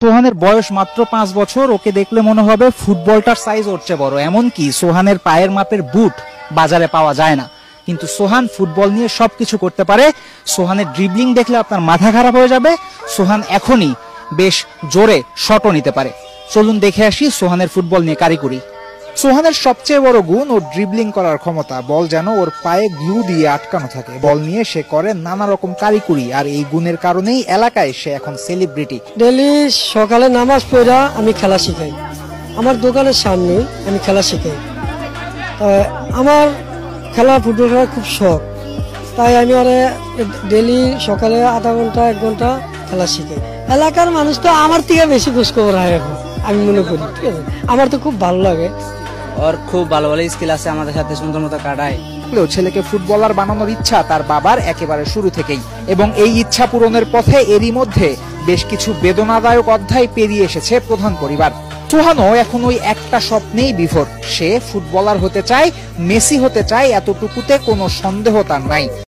সোহানের বয়স মাত্র 5 বছর। ওকে দেখলে মনে হবে ফুটবলটার সাইজ ওর চেয়ে বড়। এমনকি সোহানের পায়ের মাপের বুট বাজারে পাওয়া যায় না, কিন্তু সোহান ফুটবল নিয়ে সবকিছু করতে পারে। সোহানের ড্রিবলিং দেখলে আপনার মাথা খারাপ হয়ে যাবে। সোহান এখনই বেশ জোরে শটও নিতে পারে। চলুন দেখে আসি সোহানের ফুটবল নিয়ে কারিকুরি। সোহানের সবচেয়ে বড় গুণ ওর ড্রিবলিং করার ক্ষমতা। বল যেন ওর পায়ে গ্লু দিয়ে আটকানো থাকে। বল নিয়ে সে করে নানা রকম কারিকুরি, আর এই গুণের কারণেই এলাকায় সে এখন সেলিব্রিটি। ডেলি সকালে নামাজ পড়া আমি খেলা শিখাই, আমার দোকানের সামনে আমি খেলা শিখাই। আমার ফুটবল খেলার খুব শখ, তাই আমি ওরে ডেলি সকালে আধা ঘন্টা 1 ঘন্টা খেলা শিখাই। এলাকার মানুষ তো আমার থেকে বেশি খোঁজ খবর হয় এখন, আমি মনে করি। ঠিক আছে, আমার তো খুব ভালো লাগে। ওর খুব ভালো ভালো স্কিল আছে, আমাদের সাথে সুন্দর মতো কাটায়। ছেলেকে ফুটবলার বানানোর ইচ্ছা তার বাবার একেবারে শুরু থেকেই, এবং এই ইচ্ছা পূরণের পথে এরই মধ্যে বেশ কিছু বেদনাদায়ক অধ্যায় পেরিয়ে এসেছে প্রধান পরিবার। সোহানও এখন ওই একটা স্বপ্নেই বিভোর। সে ফুটবলার হতে চায়, মেসি হতে চায়, এতটুকুতে কোনো সন্দেহ তার নাই।